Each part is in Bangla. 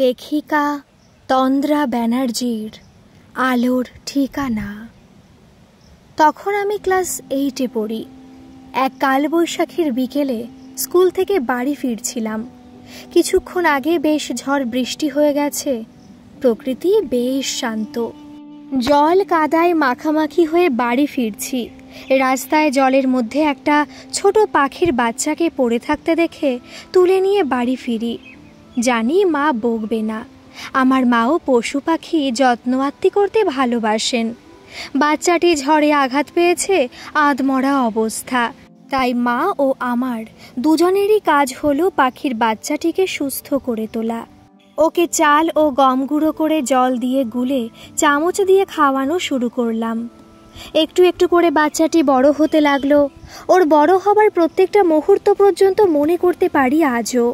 লেখিকা তন্দ্রা ব্যানার্জির আলোর ঠিকানা। তখন আমি ক্লাস 8-এ পড়ি। এক কালবৈশাখীর বিকেলে স্কুল থেকে বাড়ি ফিরছিলাম। কিছুক্ষণ আগে বেশ ঝড় বৃষ্টি হয়ে গেছে, প্রকৃতি বেশ শান্ত। জল কাদায় মাখামাখি হয়ে বাড়ি ফিরছি। রাস্তায় জলের মধ্যে একটা ছোট পাখির বাচ্চাকে পড়ে থাকতে দেখে তুলে নিয়ে বাড়ি ফিরি। জানি মা বকবে না, আমার মাও পশু পাখি যত্ন আত্তি করতে ভালোবাসেন। বাচ্চাটি ঝড়ে আঘাত পেয়েছে, আধমরা অবস্থা। তাই মা ও আমার দুজনেরই কাজ হলো পাখির বাচ্চাটিকে সুস্থ করে তোলা। ওকে চাল ও গম গুঁড়ো করে জল দিয়ে গুলে চামচ দিয়ে খাওয়ানো শুরু করলাম। একটু একটু করে বাচ্চাটি বড় হতে লাগলো। ওর বড় হবার প্রত্যেকটা মুহূর্ত পর্যন্ত মনে করতে পারি আজও।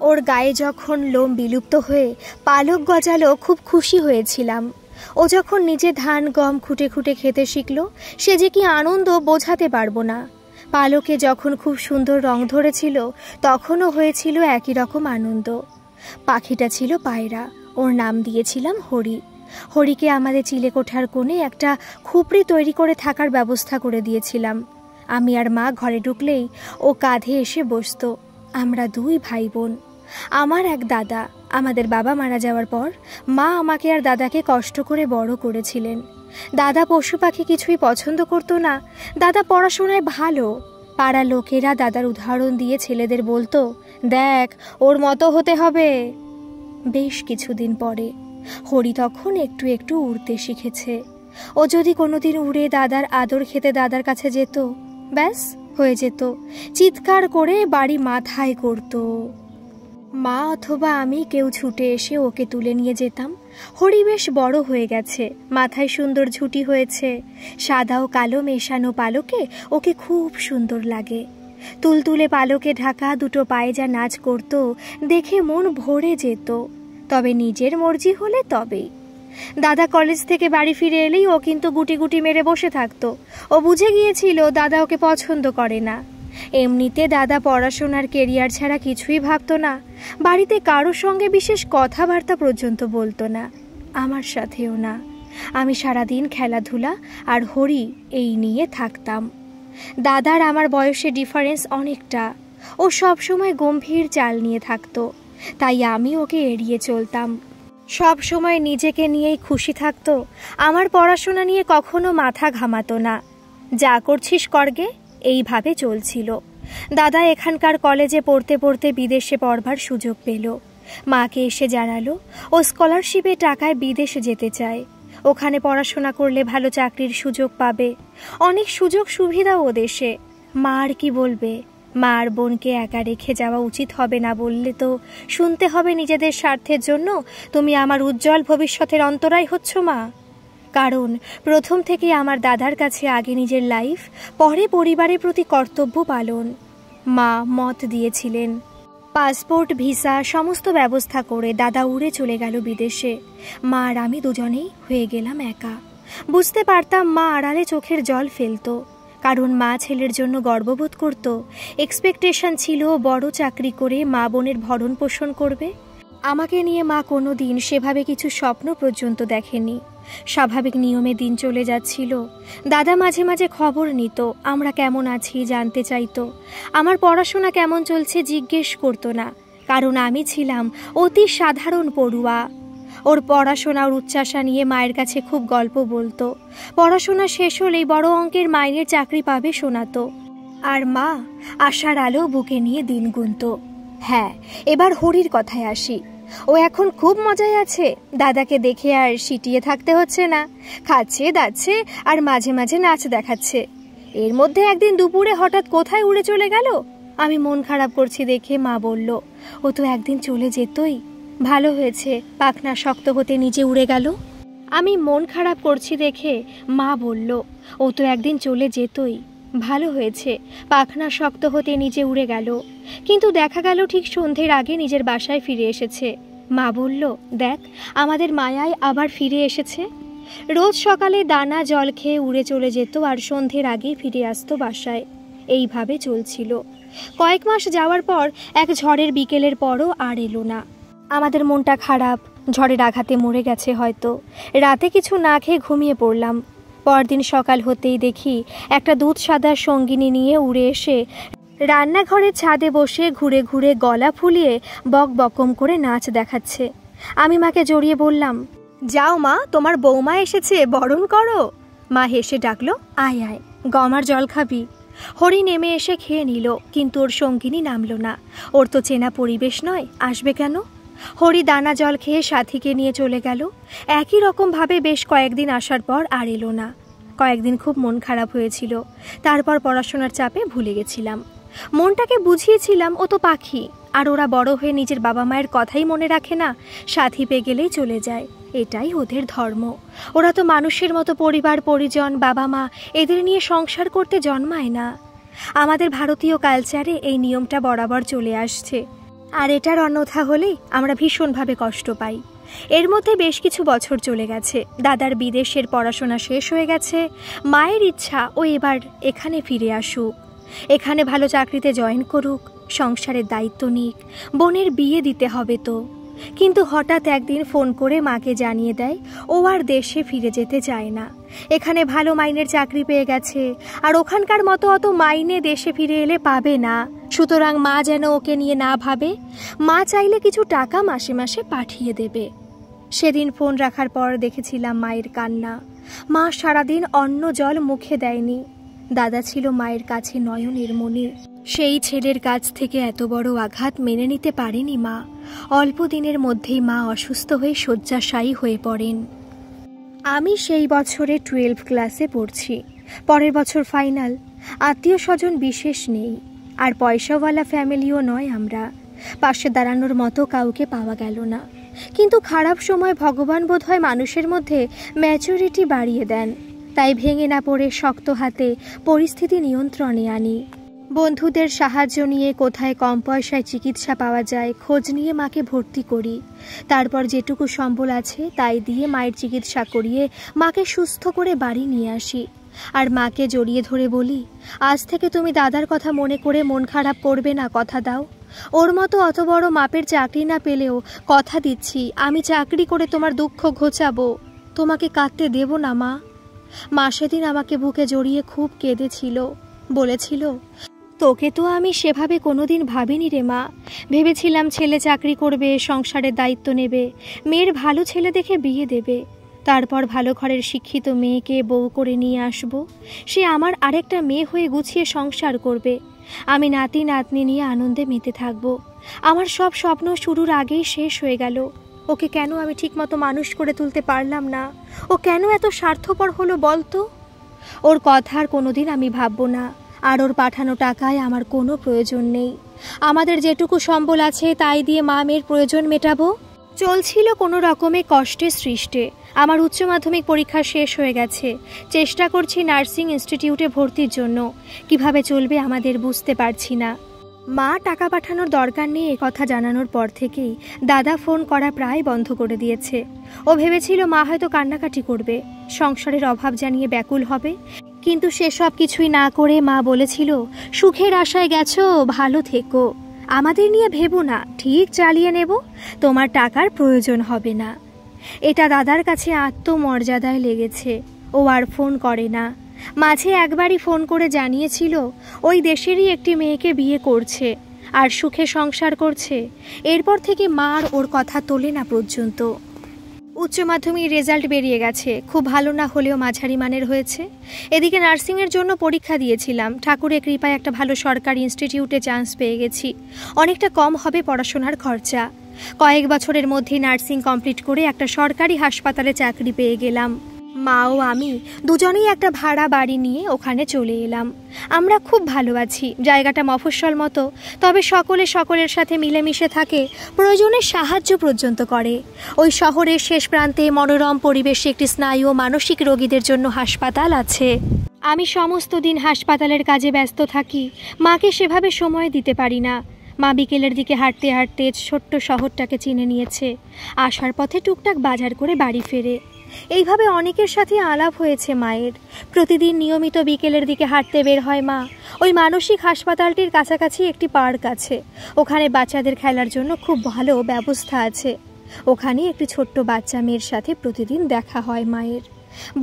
ওর গায়ে যখন লোম বিলুপ্ত হয়ে পালক গজালো, খুব খুশি হয়েছিলাম। ও যখন নিজে ধান গম খুঁটে খুঁটে খেতে শিখল, সে যে কি আনন্দ বোঝাতে পারবো না। পালকে যখন খুব সুন্দর রং ধরেছিল, তখনও হয়েছিল একই রকম আনন্দ। পাখিটা ছিল পায়রা, ওর নাম দিয়েছিলাম হরি। হরিকে আমাদের চিলেকোঠার কোণে একটা খুপড়ি তৈরি করে থাকার ব্যবস্থা করে দিয়েছিলাম। আমি আর মা ঘরে ঢুকলেই ও কাঁধে এসে বসত। আমরা দুই ভাই বোন। আমার এক দাদা, আমাদের বাবা মারা যাওয়ার পর মা আমাকে আর দাদাকে কষ্ট করে বড় করেছিলেন। দাদা পশু পাখি কিছুই পছন্দ করতো না। দাদা পড়াশোনায় ভালো। পাড়া লোকেরা দাদার উদাহরণ দিয়ে ছেলেদের বলতো, দেখ ওর মতো হতে হবে। বেশ কিছুদিন পরে হরি তখন একটু একটু উড়তে শিখেছে। ও যদি কোনোদিন উড়ে দাদার আদর খেতে দাদার কাছে যেত, ব্যাস হয়ে যেত। চিৎকার করে বাড়ি মাথায় করত। মা অথবা আমি কেউ ছুটে এসে ওকে তুলে নিয়ে যেতাম। হরি বেশ বড় হয়ে গেছে, মাথায় সুন্দর ঝুঁটি হয়েছে। সাদা ও কালো মেশানো পালকে ওকে খুব সুন্দর লাগে। তুলতুলে পালকে ঢাকা দুটো পায়ে যা নাচ করত, দেখে মন ভরে যেত। তবে নিজের মর্জি হলে তবেই। দাদা কলেজ থেকে বাড়ি ফিরে এলেই ও কিন্তু গুটি গুটি মেরে বসে থাকতো। ও বুঝে গিয়েছিল দাদা ওকে পছন্দ করে না। এমনিতে দাদা পড়াশোনার কেরিয়ার ছাড়া কিছুই ভাবতো না। বাড়িতে কারোর সঙ্গে বিশেষ কথাবার্তা পর্যন্ত বলতো না, আমার সাথেও না। আমি সারাদিন খেলাধুলা আর হরি এই নিয়ে থাকতাম। দাদার আমার বয়সে ডিফারেন্স অনেকটা। ও সব সময় গম্ভীর চাল নিয়ে থাকতো, তাই আমি ওকে এড়িয়ে চলতাম। সব সময় নিজেকে নিয়েই খুশি থাকতো। আমার পড়াশোনা নিয়ে কখনো মাথা ঘামাতো না। যা করছিস করগে, এইভাবে চলছিল। দাদা এখানকার কলেজে পড়তে পড়তে বিদেশে পড়বার সুযোগ পেল। মাকে এসে জানালো ও স্কলারশিপে টাকায় বিদেশে যেতে চায়। ওখানে পড়াশোনা করলে ভালো চাকরির সুযোগ পাবে, অনেক সুযোগ সুবিধা ও দেশে। মা আর কি বলবে? মা আর বোনকে একা রেখে যাওয়া উচিত হবে না বললে তো শুনতে হবে নিজেদের স্বার্থের জন্য তুমি আমার উজ্জ্বল ভবিষ্যতের অন্তরায় হচ্ছ মা। কারণ প্রথম থেকে আমার দাদার কাছে আগে নিজের লাইফ, পরে পরিবারের প্রতি কর্তব্য পালন। মা মত দিয়েছিলেন। পাসপোর্ট ভিসা সমস্ত ব্যবস্থা করে দাদা উড়ে চলে গেল বিদেশে। মা আর আমি দুজনেই হয়ে গেলাম একা। বুঝতে পারতাম মা আড়ালে চোখের জল ফেলত, কারণ মা ছেলের জন্য গর্ববোধ করত। এক্সপেকটেশন ছিল বড় চাকরি করে মা বোনের ভরণ পোষণ করবে। আমাকে নিয়ে মা কোনো দিন সেভাবে কিছু স্বপ্ন পর্যন্ত দেখেনি। স্বাভাবিক নিয়মে দিন চলে যাচ্ছিল। দাদা মাঝে মাঝে খবর নিত, আমরা কেমন আছি জানতে চাইতো। আমার পড়াশোনা কেমন চলছে জিজ্ঞেস করতো না, কারণ আমি ছিলাম অতি সাধারণ পড়ুয়া। ওর পড়াশোনার উচ্চাশা নিয়ে মায়ের কাছে খুব গল্প বলতো। পড়াশোনা শেষ হলেই বড় অঙ্কের মাইনের চাকরি পাবে শোনাতো। আর মা আশার আলো বুকে নিয়ে দিন গুনত। হ্যাঁ, এবার হরির কথায় আসি। ও এখন খুব মজায় আছে। দাদাকে দেখে আর সিটিয়ে থাকতে হচ্ছে না। খাচ্ছে দাচ্ছে আর মাঝে মাঝে নাচ দেখাচ্ছে। এর মধ্যে একদিন দুপুরে হঠাৎ কোথায় উড়ে চলে গেল। আমি মন খারাপ করছি দেখে মা বলল, ও তো একদিন চলে যেতই, ভালো হয়েছে পাখনা শক্ত হতে নিজে উড়ে গেল। আমি মন খারাপ করছি দেখে মা বলল, ও তো একদিন চলে যেতই, ভালো হয়েছে পাখনা শক্ত হতে নিজে উড়ে গেল। কিন্তু দেখা গেল ঠিক সন্ধ্যের আগে নিজের বাসায় ফিরে এসেছে। মা বলল, দেখ আমাদের মায়ায় আবার ফিরে এসেছে। রোজ সকালে দানা জল খেয়ে উড়ে চলে যেত আর সন্ধ্যের আগেই ফিরে আসতো বাসায়। এইভাবে চলছিল। কয়েক মাস যাওয়ার পর এক ঝড়ের বিকেলের পরও আর এলো না। আমাদের মনটা খারাপ, ঝড়ের আঘাতে মরে গেছে হয়তো। রাতে কিছু না খেয়ে ঘুমিয়ে পড়লাম। পরদিন সকাল হতেই দেখি একটা দুধ সাদা সঙ্গিনী নিয়ে উড়ে এসে রান্নাঘরের ছাদে বসে ঘুরে ঘুরে গলা ফুলিয়ে বক বকম করে নাচ দেখাচ্ছে। আমি মাকে জড়িয়ে বললাম, যাও মা, তোমার বৌমা এসেছে, বরণ করো। মা হেসে ডাকলো, আয় আয়, গমার জল খাবি? হরি নেমে এসে খেয়ে নিল, কিন্তু ওর সঙ্গিনী নামলো না। ওর তো চেনা পরিবেশ নয়, আসবে কেন? হরি দানা জল খেয়ে সাথীকে নিয়ে চলে গেল। একই রকমভাবে বেশ কয়েকদিন আসার পর আর এলো না। কয়েকদিন খুব মন খারাপ হয়েছিল। তারপর পড়াশোনার চাপে ভুলে গেছিলাম। মনটাকে বুঝিয়েছিলাম ও তো পাখি, আর ওরা বড় হয়ে নিজের বাবা মায়ের কথাই মনে রাখে না, সাথী পেয়ে গেলেই চলে যায়। এটাই ওদের ধর্ম। ওরা তো মানুষের মতো পরিবার পরিজন, বাবা মা এদের নিয়ে সংসার করতে জন্মায় না। আমাদের ভারতীয় কালচারে এই নিয়মটা বরাবর চলে আসছে, আর এটার অন্যথা হলেই আমরা ভীষণভাবে কষ্ট পাই। এর মধ্যে বেশ কিছু বছর চলে গেছে। দাদার বিদেশের পড়াশোনা শেষ হয়ে গেছে। মায়ের ইচ্ছা ও এবার এখানে ফিরে আসুক, এখানে ভালো চাকরিতে জয়েন করুক, সংসারের দায়িত্ব নিক। বোনের বিয়ে দিতে হবে তো। কিন্তু হঠাৎ একদিন ফোন করে মাকে জানিয়ে দেয় ও আর দেশে ফিরে যেতে চায় না। এখানে ভালো মাইনের চাকরি পেয়ে গেছে, আর ওখানকার মতো অত মাইনে দেশে ফিরে এলে পাবে না। সুতরাং মা যেন ওকে নিয়ে না ভাবে। মা চাইলে কিছু টাকা মাসে মাসে পাঠিয়ে দেবে। সেদিন ফোন রাখার পর দেখেছিলাম মায়ের কান্না। মা সারাদিন অন্ন জল মুখে দেয়নি। দাদা ছিল মায়ের কাছে নয়নের মণি। সেই ছেলের কাছ থেকে এত বড় আঘাত মেনে নিতে পারেনি মা। অল্প দিনের মধ্যেই মা অসুস্থ হয়ে শয্যাশায়ী হয়ে পড়েন। আমি সেই বছরে 12 ক্লাসে পড়ছি। পরের বছর ফাইনাল। আত্মীয় স্বজন বিশেষ নেই, আর পয়সাওয়ালা ফ্যামিলিও নয় আমরা। পাশে দাঁড়ানোর মতো কাউকে পাওয়া গেল না। কিন্তু খারাপ সময় ভগবান বোধহয় মানুষের মধ্যে ম্যাচুরিটি বাড়িয়ে দেন। তাই ভেঙে না পড়ে শক্ত হাতে পরিস্থিতি নিয়ন্ত্রণে আনি। বন্ধুদের সাহায্য নিয়ে কোথায় কম পয়সায় চিকিৎসা পাওয়া যায় খোঁজ নিয়ে মাকে ভর্তি করি। তারপর যেটুকু সম্বল আছে তাই দিয়ে মায়ের চিকিৎসা করিয়ে মাকে সুস্থ করে বাড়ি নিয়ে আসি। আর মাকে জড়িয়ে ধরে বলি, আজ থেকে তুমি দাদার কথা মনে করে মন খারাপ করবে না, কথা দাও। ওর মতো অত বড় মাপের চাকরি না পেলেও কথা দিচ্ছি আমি চাকরি করে তোমার দুঃখ ঘোচাবো, তোমাকে কাঁদতে দেব না মা। মা সেদিন আমাকে বুকে জড়িয়ে খুব কেঁদেছিল। বলেছিল, তোকে তো আমি সেভাবে কোনোদিন ভাবিনি রে মা। ভেবেছিলাম ছেলে চাকরি করবে, সংসারের দায়িত্ব নেবে, মেয়ের ভালো ছেলে দেখে বিয়ে দেবে, তারপর ভালো ঘরের শিক্ষিত মেয়েকে বউ করে নিয়ে আসবো। সে আমার আরেকটা মেয়ে হয়ে গুছিয়ে সংসার করবে। আমি নাতি নাতনি নিয়ে আনন্দে মেতে থাকবো। আমার সব স্বপ্ন শুরুর আগেই শেষ হয়ে গেল। ওকে কেন আমি ঠিকমতো মানুষ করে তুলতে পারলাম না? ও কেন এত স্বার্থপর হলো বলতো? ওর কথা আর কোনোদিন আমি ভাববো না। আর ওর পাঠানো টাকায় আমার কোনো প্রয়োজন নেই। আমাদের যেটুকু সম্বল আছে তাই দিয়ে মা মেয়ের প্রয়োজন মেটাবো। চলছিল কোনো রকমে কষ্টে সৃষ্টে। আমার উচ্চ মাধ্যমিক পরীক্ষা শেষ হয়ে গেছে। চেষ্টা করছি নার্সিং ইনস্টিটিউটে ভর্তির জন্য। কিভাবে চলবে আমাদের বুঝতে পারছি না। মা টাকা পাঠানোর দরকার নেই কথা জানানোর পর থেকেই দাদা ফোন করা প্রায় বন্ধ করে দিয়েছে। ও ভেবেছিল মা হয়তো কান্নাকাটি করবে, সংসারের অভাব জানিয়ে ব্যাকুল হবে। কিন্তু সেসব কিছুই না করে মা বলেছিল, সুখের আশায় গেছো, ভালো থেকো, আমাদের নিয়ে ভেবো না, ঠিক চালিয়ে নেব, তোমার টাকার প্রয়োজন হবে না। এটা দাদার কাছে আত্মমর্যাদায় লেগেছে। ও আর ফোন করে না। মাঝে একবারই ফোন করে জানিয়েছিল ওই দেশেরই একটি মেয়েকে বিয়ে করছে আর সুখে সংসার করছে। এরপর থেকে মা আর ওর কথা তোলে না পর্যন্ত। উচ্চ মাধ্যমিক রেজাল্ট বেরিয়ে গেছে, খুব ভালো না হলেও মাঝারি মানের হয়েছে। এদিকে নার্সিংয়ের জন্য পরীক্ষা দিয়েছিলাম। ঠাকুরের কৃপায় একটা ভালো সরকারি ইনস্টিটিউটে চান্স পেয়ে গেছি। অনেকটা কম হবে পড়াশোনার খরচা। কয়েক বছরের মধ্যে নার্সিং কমপ্লিট করে একটা সরকারি হাসপাতালে চাকরি পেয়ে গেলাম। মা ও আমি দুজনেই একটা ভাড়া বাড়ি নিয়ে ওখানে চলে এলাম। আমরা খুব ভালো আছি। জায়গাটা মফস্বল মতো, তবে সকলে সকলের সাথে মিলেমিশে থাকে, প্রয়োজনে সাহায্য পর্যন্ত করে। ওই শহরের শেষ প্রান্তে মনোরম পরিবেশে একটি স্নায়ু ও মানসিক রোগীদের জন্য হাসপাতাল আছে। আমি সমস্ত দিন হাসপাতালের কাজে ব্যস্ত থাকি। মাকে সেভাবে সময় দিতে পারি না। মা বিকেলের দিকে হাঁটতে হাঁটতে ছোট্ট শহরটাকে চিনে নিয়েছে। আসার পথে টুকটাক বাজার করে বাড়ি ফেরে। এইভাবে অনেকের সাথে আলাপ হয়েছে মায়ের। প্রতিদিন নিয়মিত বিকেলের দিকে হাঁটতে বের হয় মা। ওই মানসিক হাসপাতালটির কাছাকাছি একটি পার্ক আছে, ওখানে বাচ্চাদের খেলার জন্য খুব ভালো ব্যবস্থা আছে। ওখানে একটি ছোট্ট বাচ্চা মেয়ের সাথে প্রতিদিন দেখা হয় মায়ের।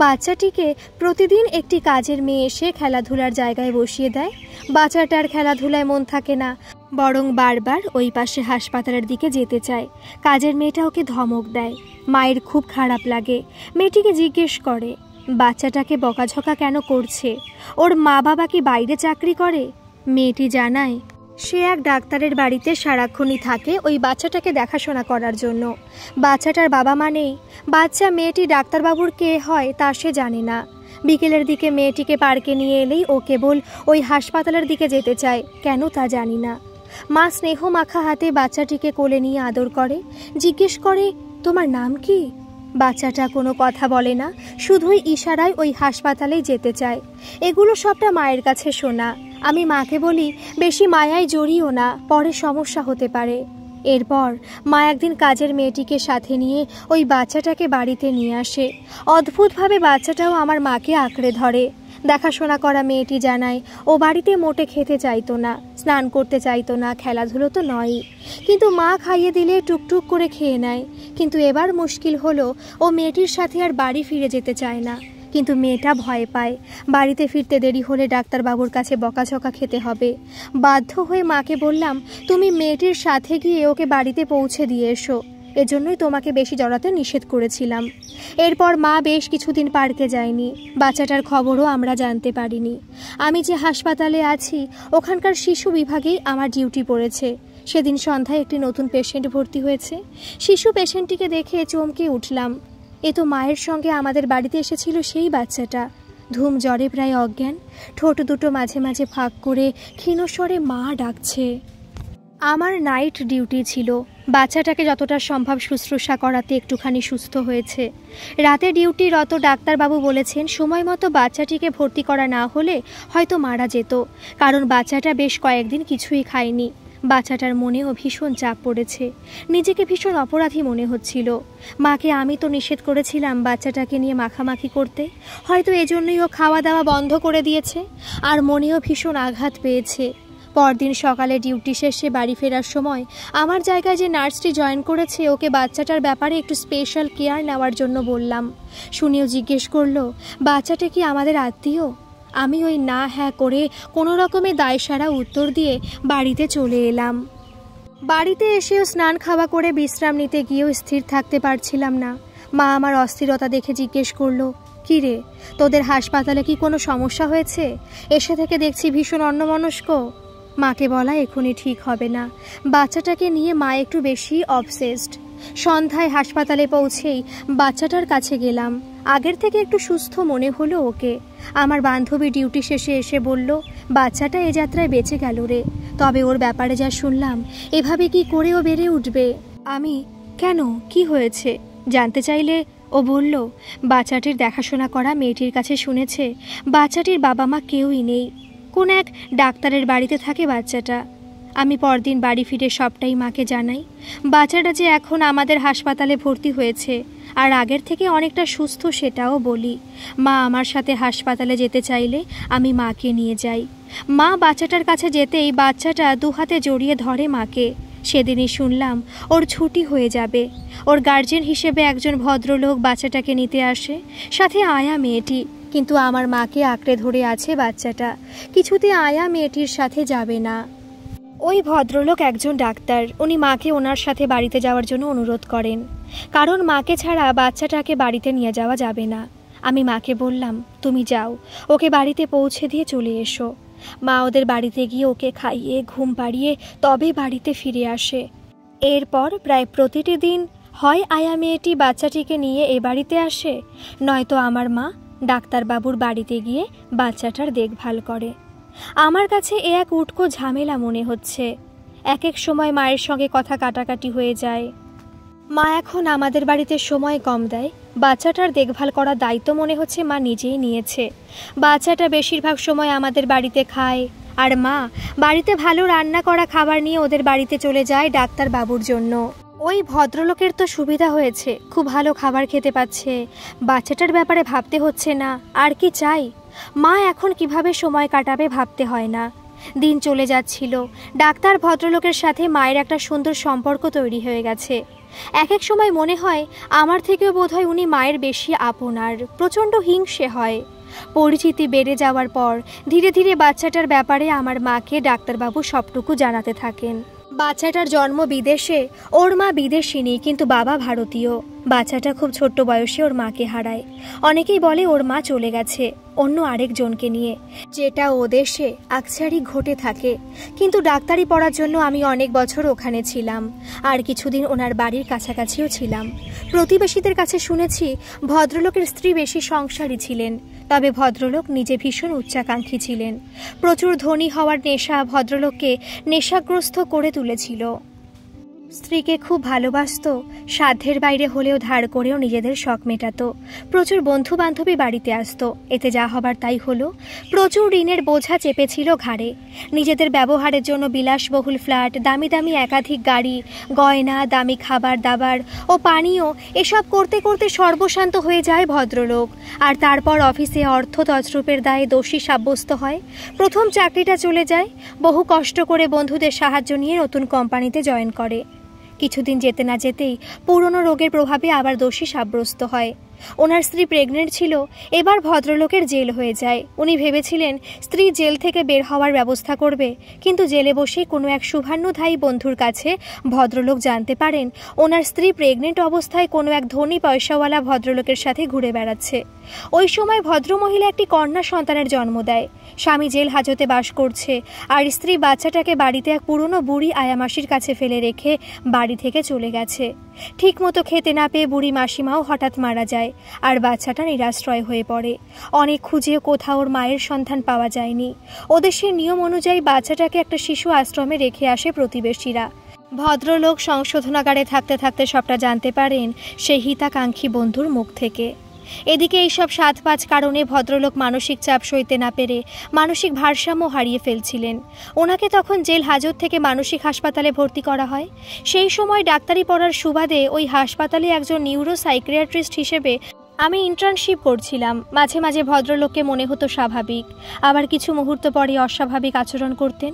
বাচ্চাটিকে প্রতিদিন একটি কাজের মেয়ে এসে খেলাধুলার জায়গায় বসিয়ে দেয়। বাচ্চাটার খেলাধুলায় মন থাকে না, বরং বারবার ওই পাশে হাসপাতালের দিকে যেতে চায়। কাজের মেয়েটা ওকে ধমক দেয়। মায়ের খুব খারাপ লাগে। মেয়েটিকে জিজ্ঞেস করে বাচ্চাটাকে বকাঝকা কেন করছে, ওর মা বাবা কি বাইরে চাকরি করে? মেয়েটি জানায় সে এক ডাক্তারের বাড়িতে সারাক্ষণই থাকে ওই বাচ্চাটাকে দেখাশোনা করার জন্য। বাচ্চাটার বাবা মা নেই। বাচ্চা মেয়েটি ডাক্তারবাবুর কে হয় তা সে জানে না। বিকেলের দিকে মেয়েটিকে পার্কে নিয়ে এলেই ও কেবল ওই হাসপাতালের দিকে যেতে চায়, কেন তা জানি না। মা স্নেহ মাখা হাতে বাচ্চাটিকে কোলে নিয়ে আদর করে, জিজ্ঞেস করে তোমার নাম কি? বাচ্চাটা কোনো কথা বলে না, শুধুই ইশারায় ওই হাসপাতালেই যেতে চায়। এগুলো সবটা মায়ের কাছে শোনা। আমি মাকে বলি বেশি মায়ায় জড়িও না, পরে সমস্যা হতে পারে। এরপর মা একদিন কাজের মেয়েটিকে সাথে নিয়ে ওই বাচ্চাটাকে বাড়িতে নিয়ে আসে। অদ্ভুতভাবে বাচ্চাটাও আমার মাকে আঁকড়ে ধরে। দেখাশোনা করা মেয়েটি জানায় ও বাড়িতে মোটে খেতে চাইতো না, স্নান করতে চাইতো না, খেলাধুলো তো নয়ই। কিন্তু মা খাইয়ে দিলে টুকটুক করে খেয়ে নেয়। কিন্তু এবার মুশকিল হলো ও মেয়েটির সাথে আর বাড়ি ফিরে যেতে চায় না। কিন্তু মেয়েটা ভয় পায়, বাড়িতে ফিরতে দেরি হলে ডাক্তারবাবুর কাছে বকাঝকা খেতে হবে। বাধ্য হয়ে মাকে বললাম তুমি মেয়েটির সাথে গিয়ে ওকে বাড়িতে পৌঁছে দিয়ে এসো, এজন্যই তোমাকে বেশি জড়াতে নিষেধ করেছিলাম। এরপর মা বেশ কিছুদিন পার্কে যায়নি। বাচ্চাটার খবরও আমরা জানতে পারিনি। আমি যে হাসপাতালে আছি ওখানকার শিশু বিভাগেই আমার ডিউটি পড়েছে। সেদিন সন্ধ্যায় একটি নতুন পেশেন্ট ভর্তি হয়েছে। শিশু পেশেন্টটিকে দেখে চমকে উঠলাম। এ তো মায়ের সঙ্গে আমাদের বাড়িতে এসেছিল সেই বাচ্চাটা। ধুম জ্বরে প্রায় অজ্ঞান, ঠোঁট দুটো মাঝে মাঝে ফাঁক করে ক্ষীণস্বরে মা ডাকছে। আমার নাইট ডিউটি ছিল। বাচ্চাটাকে যতটা সম্ভব শুশ্রূষা করাতে একটুখানি সুস্থ হয়েছে। রাতে ডিউটিরত ডাক্তারবাবু বলেছেন সময় মতো বাচ্চাটিকে ভর্তি করা না হলে হয়তো মারা যেত, কারণ বাচ্চাটা বেশ কয়েকদিন কিছুই খায়নি। বাচ্চাটার মনেও ভীষণ চাপ পড়েছে, নিজেকে ভীষণ অপরাধী মনে হচ্ছিল। মাকে আমি তো নিষেধ করেছিলাম বাচ্চাটাকে নিয়ে মাখামাখি করতে, হয়তো এজন্যই ও খাওয়া দাওয়া বন্ধ করে দিয়েছে। আর মনেও ভীষণ আঘাত পেয়েছে। পরদিন সকালে ডিউটি শেষে বাড়ি ফেরার সময় আমার জায়গায় যে নার্সটি জয়েন করেছে ওকে বাচ্চাটার ব্যাপারে একটু স্পেশাল কেয়ার নেওয়ার জন্য বললাম। শুনেও জিজ্ঞেস করলো বাচ্চাটা কি আমাদের আত্মীয়? আমি ওই না হ্যাঁ করে কোনো রকমে দায়সারা উত্তর দিয়ে বাড়িতে চলে এলাম। বাড়িতে এসেও স্নান খাওয়া করে বিশ্রাম নিতে গিয়েও স্থির থাকতে পারছিলাম না। মা আমার অস্থিরতা দেখে জিজ্ঞেস করলো কি রে, তোদের হাসপাতালে কি কোনো সমস্যা হয়েছে? এসে থেকে দেখছি ভীষণ অন্যমনস্ক। মাকে বলা এখনই ঠিক হবে না। বাচ্চাটাকে নিয়ে মা একটু বেশি অবসেসড। সন্ধ্যায় হাসপাতালে পৌঁছেই বাচ্চাটার কাছে গেলাম। আগের থেকে একটু সুস্থ মনে হলো ওকে। আমার বান্ধবী ডিউটি শেষে এসে বলল বাচ্চাটা এ যাত্রায় বেঁচে গেল রে, তবে ওর ব্যাপারে যা শুনলাম এভাবে কি করে ও বেড়ে উঠবে? আমি কেন, কি হয়েছে জানতে চাইলে ও বলল বাচ্চাটির দেখাশোনা করা মেয়েটির কাছে শুনেছে বাচ্চাটির বাবা মা কেউই নেই, কোন এক ডাক্তারের বাড়িতে থাকে বাচ্চাটা। আমি পরদিন বাড়ি ফিরে সবটাই মাকে জানাই। বাচ্চাটা যে এখন আমাদের হাসপাতালে ভর্তি হয়েছে আর আগের থেকে অনেকটা সুস্থ সেটাও বলি। মা আমার সাথে হাসপাতালে যেতে চাইলে আমি মাকে নিয়ে যাই। মা বাচ্চাটার কাছে যেতেই বাচ্চাটা দুহাতে জড়িয়ে ধরে মাকে। সেদিনই শুনলাম ওর ছুটি হয়ে যাবে। ওর গার্জেন হিসেবে একজন ভদ্রলোক বাচ্চাটাকে নিতে আসে, সাথে আয়া মেয়েটি। কিন্তু আমার মাকে আঁকড়ে ধরে আছে বাচ্চাটা, কিছুতে আয়া মেয়েটির সাথে যাবে না। ওই ভদ্রলোক একজন ডাক্তার। উনি মাকে ওনার সাথে বাড়িতে যাওয়ার জন্য অনুরোধ করেন, কারণ মাকে ছাড়া বাচ্চাটাকে বাড়িতে নিয়ে যাওয়া যাবে না। আমি মাকে বললাম তুমি যাও, ওকে বাড়িতে পৌঁছে দিয়ে চলে এসো। মা ওদের বাড়িতে গিয়ে ওকে খাইয়ে ঘুম পাড়িয়ে তবে বাড়িতে ফিরে আসে। এরপর প্রায় প্রতিটি দিন হয় আয়া মেয়েটি বাচ্চাটিকে নিয়ে এ বাড়িতে আসে, নয়তো আমার মা ডাক্তারবাবুর বাড়িতে গিয়ে বাচ্চাটার দেখভাল করে। আমার কাছে এ এক উটকো ঝামেলা মনে হচ্ছে। এক এক সময় মায়ের সঙ্গে কথা কাটাকাটি হয়ে যায়। মা এখন আমাদের বাড়িতে সময় কম দেয়। বাচ্চাটার দেখভাল করার দায়িত্ব মনে হচ্ছে মা নিজেই নিয়েছে। বাচ্চাটা বেশিরভাগ সময় আমাদের বাড়িতে খায়, আর মা বাড়িতে ভালো রান্না করা খাবার নিয়ে ওদের বাড়িতে চলে যায় ডাক্তারবাবুর জন্য। ওই ভদ্রলোকের তো সুবিধা হয়েছে, খুব ভালো খাবার খেতে পাচ্ছে, বাচ্চাটার ব্যাপারে ভাবতে হচ্ছে না, আর কি চাই। মা এখন কিভাবে সময় কাটাবে ভাবতে হয় না। দিন চলে যাচ্ছিল, ডাক্তার ভদ্রলোকের সাথে মায়ের একটা সুন্দর সম্পর্ক তৈরি হয়ে গেছে। এক এক সময় মনে হয় আমার থেকেও বোধহয় উনি মায়ের বেশি আপনার, প্রচণ্ড হিংসে হয়। পরিচিতি বেড়ে যাওয়ার পর ধীরে ধীরে বাচ্চাটার ব্যাপারে আমার মাকে ডাক্তারবাবু সবটুকু জানাতে থাকেন। বাচ্চাটার জন্ম বিদেশে, ওর মা বিদেশিনী কিন্তু বাবা ভারতীয়। বাচ্চাটা খুব ছোট্ট বয়সে ওর মাকে হারায়। অনেকেই বলে ওর মা চলে গেছে অন্য আরেকজনকে নিয়ে, যেটা ও দেশে আকস্মারিক ঘটে থাকে। কিন্তু ডাক্তারি পড়ার জন্য আমি অনেক বছর ওখানে ছিলাম, আর কিছুদিন ওনার বাড়ির কাছাকাছিও ছিলাম। প্রতিবেশীদের কাছে শুনেছি ভদ্রলোকের স্ত্রী বেশি সংসারী ছিলেন, তবে ভদ্রলোক নিজে ভীষণ উচ্চাকাঙ্ক্ষী ছিলেন। প্রচুর ধনী হওয়ার নেশা ভদ্রলোককে নেশাগ্রস্ত করে তুলেছিল। স্ত্রীকে খুব ভালোবাসত, সাধ্যের বাইরে হলেও ধার করেও নিজেদের শখ মেটাতো। প্রচুর বন্ধু বান্ধবী বাড়িতে আসতো, এতে যা হবার তাই হলো। প্রচুর ঋণের বোঝা চেপেছিল ঘাড়ে। নিজেদের ব্যবহারের জন্য বিলাসবহুল ফ্ল্যাট, দামি দামি একাধিক গাড়ি, গয়না, দামি খাবার দাবার ও পানীয়, এসব করতে করতে সর্বশান্ত হয়ে যায় ভদ্রলোক। আর তারপর অফিসে অর্থ তছরূপের দায়ে দোষী সাব্যস্ত হয়। প্রথম চাকরিটা চলে যায়। বহু কষ্ট করে বন্ধুদের সাহায্য নিয়ে নতুন কোম্পানিতে জয়েন করে। কিছুদিন যেতে না যেতেই পুরনো রোগের প্রভাবে আবার দোষী সাব্যস্ত হয়। ওনার স্ত্রী প্রেগনেন্ট ছিল। এবার ভদ্রলোকের জেল হয়ে যায়। উনি ভেবেছিলেন স্ত্রী জেল থেকে বের হওয়ার ব্যবস্থা করবে, কিন্তু জেলে বসেই কোনো এক শুভান্যধায়ী বন্ধুর কাছে ভদ্রলোক জানতে পারেন ওনার স্ত্রী প্রেগনেন্ট অবস্থায় কোনো এক ধনী পয়সাওয়ালা ভদ্রলোকের সাথে ঘুরে বেড়াচ্ছে। ওই সময় ভদ্রমহিলা একটি কন্যা সন্তানের জন্ম দেয়। স্বামী জেল হাজতে বাস করছে, আর স্ত্রী বাচ্চাটাকে বাড়িতে এক পুরনো বুড়ি আয়ামাসির কাছে ফেলে রেখে বাড়ি থেকে চলে গেছে। ঠিকমতো খেতে না পেয়ে বুড়ি মাসিমাও হঠাৎ মারা যায়, আর বাচ্চাটা নিরাশ্রয় হয়ে পড়ে। অনেক খুঁজেও কোথাও ওর মায়ের সন্ধান পাওয়া যায়নি। ওদেশের নিয়ম অনুযায়ী বাচ্চাটাকে একটা শিশু আশ্রমে রেখে আসে প্রতিবেশীরা। ভদ্রলোক সংশোধনাগারে থাকতে থাকতে সবটা জানতে পারেন সেই হিতাকাঙ্ক্ষী বন্ধুর মুখ থেকে। এদিকে এইসব ৭-৫ কারণে ভদ্রলোক মানসিক চাপ সইতে না পেরে মানসিক ভারসাম্য হারিয়ে ফেলছিলেন। ওনাকে তখন জেল হাজত থেকে মানসিক হাসপাতালে ভর্তি করা হয়। সেই সময় ডাক্তারি পড়ার সুবাদে ওই হাসপাতালে একজন নিউরো সাইকিয়াট্রিস্ট হিসেবে আমি ইন্টার্নশিপ করছিলাম। মাঝে মাঝে ভদ্রলোককে মনে হতো স্বাভাবিক, আবার কিছু মুহূর্ত পরে অস্বাভাবিক আচরণ করতেন।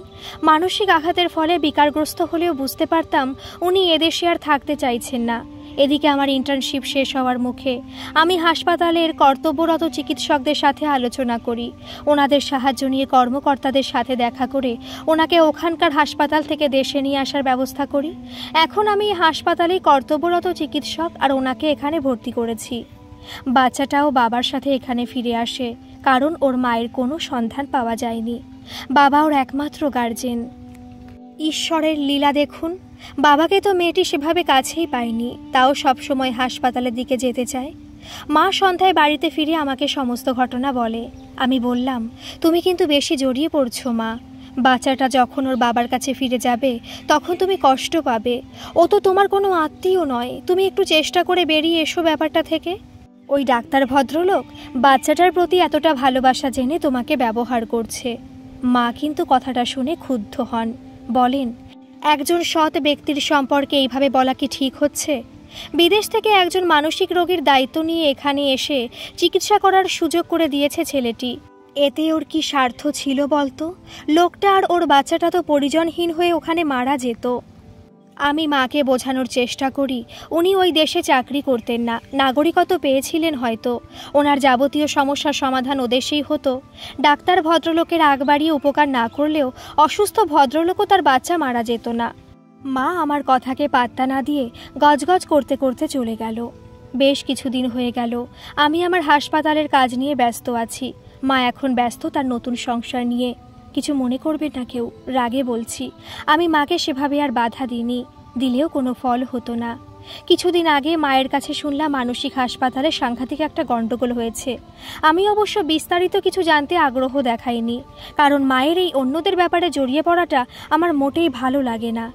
মানসিক আঘাতের ফলে বিকারগ্রস্ত হলেও বুঝতে পারতাম উনি এদেশে আর থাকতে চাইছেন না। এদিকে আমার ইন্টার্নশিপ শেষ হওয়ার মুখে আমি হাসপাতালের কর্তব্যরত চিকিৎসকদের সাথে আলোচনা করি। ওনাদের সাহায্য নিয়ে কর্মকর্তাদের সাথে দেখা করে ওনাকে ওখানকার হাসপাতাল থেকে দেশে নিয়ে আসার ব্যবস্থা করি। এখন আমি হাসপাতালেই কর্তব্যরত চিকিৎসক, আর ওনাকে এখানে ভর্তি করেছি। বাচ্চাটাও বাবার সাথে এখানে ফিরে আসে, কারণ ওর মায়ের কোনো সন্ধান পাওয়া যায়নি। বাবা ওর একমাত্র গার্জেন। ঈশ্বরের লীলা দেখুন, বাবাকে তো মেয়েটি সেভাবে কাছেই পায়নি, তাও সবসময় হাসপাতালের দিকে যেতে চায়। মা সন্ধ্যায় বাড়িতে ফিরে আমাকে সমস্ত ঘটনা বলে। আমি বললাম, তুমি কিন্তু বেশি জড়িয়ে পড়ছো মা। বাচ্চাটা যখন ওর বাবার কাছে ফিরে যাবে তখন তুমি কষ্ট পাবে। ও তো তোমার কোনো আত্মীয় নয়, তুমি একটু চেষ্টা করে বেরিয়ে এসো ব্যাপারটা থেকে। ওই ডাক্তার ভদ্রলোক বাচ্চাটার প্রতি এতটা ভালোবাসা জেনে তোমাকে ব্যবহার করছে। মা কিন্তু কথাটা শুনে ক্ষুব্ধ হন, বলেন, একজন সৎ ব্যক্তির সম্পর্কে এইভাবে বলা কি ঠিক হচ্ছে? বিদেশ থেকে একজন মানসিক রোগীর দায়িত্ব নিয়ে এখানে এসে চিকিৎসা করার সুযোগ করে দিয়েছে ছেলেটি। এতে ওর কি স্বার্থ ছিল বলতো? লোকটা আর ওর বাচ্চাটা তো পরিজনহীন হয়ে ওখানে মারা যেত। আমি মাকে বোঝানোর চেষ্টা করি উনি ওই দেশে চাকরি করতেন না, নাগরিকত্ব পেয়েছিলেন হয়তো। ওনার যাবতীয় সমস্যার সমাধান ওদেশেই হতো। ডাক্তার ভদ্রলোকের আগ বাড়িয়ে উপকার না করলেও অসুস্থ ভদ্রলোকও তার বাচ্চা মারা যেত না। মা আমার কথাকে পাত্তা না দিয়ে গজগজ করতে করতে চলে গেল। বেশ কিছুদিন হয়ে গেল আমি আমার হাসপাতালের কাজ নিয়ে ব্যস্ত আছি। মা এখন ব্যস্ত তার নতুন সংসার নিয়ে। কিছু মনে করবে না কেউ, রাগে বলছি। আমি মাকে সেভাবে আর বাধা দিইনি, দিলেও কোনো ফল হতো না। কিছুদিন আগে মায়ের কাছে শুনলাম মানসিক হাসপাতালে সাংঘাতিক একটা গণ্ডগোল হয়েছে। আমি অবশ্য বিস্তারিত কিছু জানতে আগ্রহ দেখাইনি, কারণ মায়ের এই অন্যদের ব্যাপারে জড়িয়ে পড়াটা আমার মোটেই ভালো লাগে না।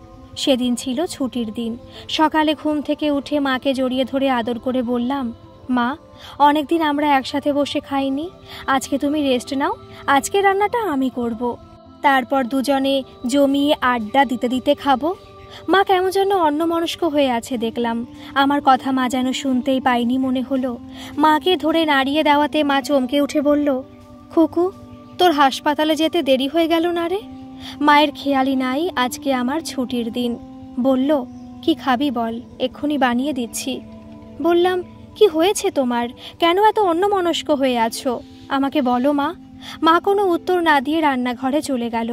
সেদিন ছিল ছুটির দিন। সকালে ঘুম থেকে উঠে মাকে জড়িয়ে ধরে আদর করে বললাম, মা, অনেকদিন আমরা একসাথে বসে খাইনি, আজকে তুমি রেস্ট নাও, আজকে রান্নাটা আমি করব। তারপর দুজনে জমিয়ে আড্ডা দিতে দিতে খাবো। মা কেমন যেন অন্যমনস্ক হয়ে আছে দেখলাম। আমার কথা মা যেন শুনতেই পায়নি মনে হলো। মাকে ধরে নাড়িয়ে দেওয়াতে মা চমকে উঠে বলল, খুকু, তোর হাসপাতালে যেতে দেরি হয়ে গেল না রে? মায়ের খেয়ালই নাই আজকে আমার ছুটির দিন। বলল, কি খাবি বল, এক্ষুনি বানিয়ে দিচ্ছি। বললাম, কি হয়েছে তোমার, কেন এত অন্যমনস্ক হয়ে আছো, আমাকে বলো মা। মা কোনো উত্তর না দিয়ে রান্নাঘরে চলে গেল।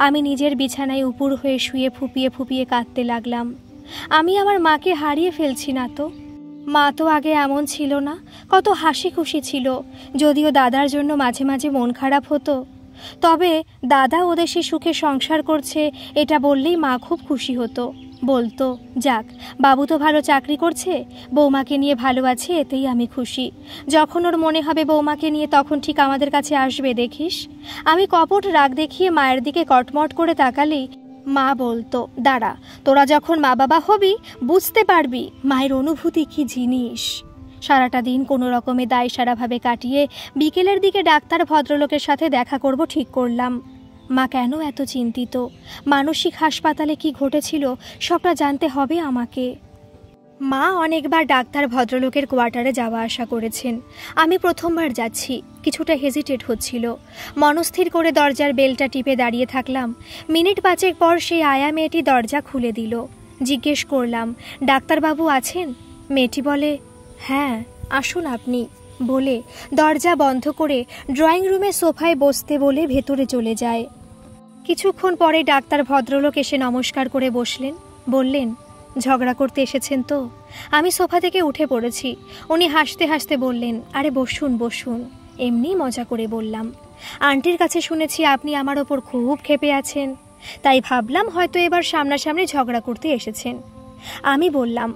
আমি নিজের বিছানায় উপুর হয়ে শুয়ে ফুপিয়ে ফুপিয়ে কাঁদতে লাগলাম। আমি আমার মাকে হারিয়ে ফেলছি না তো। মা তো আগে এমন ছিল না, কত হাসি খুশি ছিল। যদিও দাদার জন্য মাঝে মাঝে মন খারাপ হতো, তবে দাদা ওদেশে সুখে সংসার করছে এটা বললেই মা খুব খুশি হতো। বলতো, যাক, বাবু তো ভালো চাকরি করছে, বৌমাকে নিয়ে ভালো আছে, এতেই আমি খুশি। যখন ওর মনে হবে বৌমাকে নিয়ে, তখন ঠিক আমাদের কাছে আসবে, দেখিস। আমি কপট রাগ দেখিয়ে মায়ের দিকে কটমট করে তাকালেই মা বলতো, দাঁড়া, তোরা যখন মা বাবা হবি বুঝতে পারবি মায়ের অনুভূতি কি জিনিস। সারাটা দিন কোনো রকমে দায় সারাভাবে কাটিয়ে বিকেলের দিকে ডাক্তার ভদ্রলোকের সাথে দেখা করব ঠিক করলাম। মা কেন এত চিন্তিত, মানসিক হাসপাতালে কি ঘটেছিল সবটা জানতে হবে আমাকে। মা অনেকবার ডাক্তার ভদ্রলোকের কোয়ার্টারে যাওয়া আসা করেছেন। আমি প্রথমবার যাচ্ছি, কিছুটা হেজিটেট হচ্ছিল। মনস্থির করে দরজার বেলটা টিপে দাঁড়িয়ে থাকলাম। মিনিট 5 পর সেই আয়া মেয়েটি দরজা খুলে দিল। জিজ্ঞেস করলাম, ডাক্তারবাবু আছেন? মেয়েটি বলে, হ্যাঁ, আসুন আপনি, বলে দরজা বন্ধ করে ড্রয়িং রুমে সোফায় বসতে বলে ভেতরে চলে যায়। কিছুক্ষণ পরে ডাক্তার ভদ্রলোক এসে নমস্কার করে বসলেন। বললেন, ঝগড়া করতে এসেছেন তো? আমি সোফা থেকে উঠে পড়েছি। উনি হাসতে হাসতে বললেন, আরে বসুন বসুন। এমনি মজা করে বললাম, আন্টির কাছে শুনেছি আপনি আমার ওপর খুব ক্ষেপে আছেন, তাই ভাবলাম হয়তো এবার সামনাসামনি ঝগড়া করতে এসেছেন। আমি বললাম,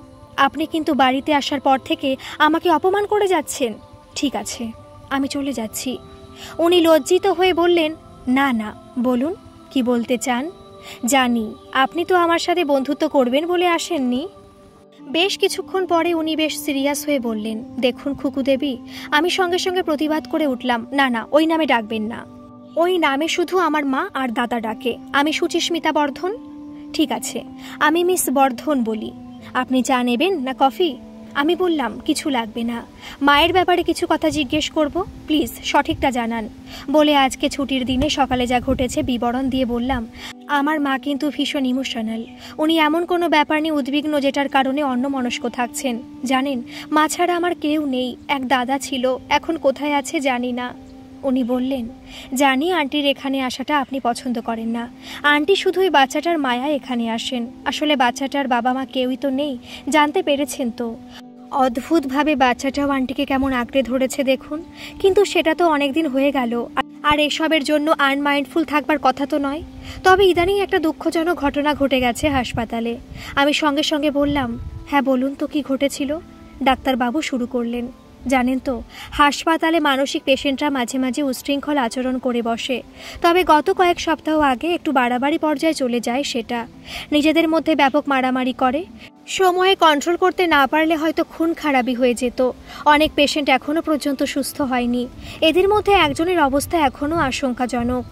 আপনি কিন্তু বাড়িতে আসার পর থেকে আমাকে অপমান করে যাচ্ছেন। ঠিক আছে, আমি চলে যাচ্ছি। উনি লজ্জিত হয়ে বললেন, না না, বলুন, কি বলতে চান। জানি আপনি তো আমার সাথে বন্ধুত্ব করবেন বলে আসেননি। বেশ কিছুক্ষণ পরে উনি বেশ সিরিয়াস হয়ে বললেন, দেখুন খুকু দেবী, আমি সঙ্গে সঙ্গে প্রতিবাদ করে উঠলাম, না না, ওই নামে ডাকবেন না। ওই নামে শুধু আমার মা আর দাদা ডাকে। আমি সুচিস্মিতা বর্ধন। ঠিক আছে, আমি মিস বর্ধন বলি। আপনি চা নেবেন না কফি? আমি বললাম, কিছু লাগবে না, মায়ের ব্যাপারে কিছু কথা জিজ্ঞেস করব, প্লিজ সঠিকটা জানান। বলে আজকে ছুটির দিনে সকালে যা ঘটেছে বিবরণ দিয়ে বললাম, আমার মা কিন্তু ভীষণ ইমোশনাল। উনি এমন কোনো ব্যাপার নিয়ে উদ্বিগ্ন যেটার কারণে অন্যমনস্ক থাকছেন। জানেন, মা ছাড়া আমার কেউ নেই, এক দাদা ছিল, এখন কোথায় আছে জানি না। উনি বললেন, জানি আন্টির এখানে আসাটা আপনি পছন্দ করেন না। আন্টি শুধুই বাচ্চাটার মায়া এখানে আসেন, আসলে বাচ্চাটার বাবা মা কেউই তো নেই, জানতে পেরেছেন তো। অদ্ভুতভাবে বাচ্চাটাও আন্টিকে কেমন আঁকড়ে ধরেছে দেখুন। কিন্তু সেটা তো অনেকদিন হয়ে গেল, আর এসবের জন্য আনমাইন্ডফুল থাকবার কথা তো নয়। তবে ইদানিং একটা দুঃখজনক ঘটনা ঘটে গেছে হাসপাতালে। আমি সঙ্গে সঙ্গে বললাম, হ্যাঁ বলুন তো, কি ঘটেছিল। ডাক্তারবাবু শুরু করলেন, জানেন তো, হাসপাতালে মানসিক পেশেন্টরা মাঝে মাঝে উচ্ছৃঙ্খল আচরণ করে বসে। তবে গত কয়েক সপ্তাহ আগে একটু বাড়াবাড়ি পর্যায়ে চলে যায় সেটা। নিজেদের মধ্যে ব্যাপক মারামারি করে। সময়ে কন্ট্রোল করতে না পারলে হয়তো খুন খারাপি হয়ে যেত। অনেক পেশেন্ট এখনও পর্যন্ত সুস্থ হয়নি। এদের মধ্যে একজনের অবস্থা এখনও আশঙ্কাজনক।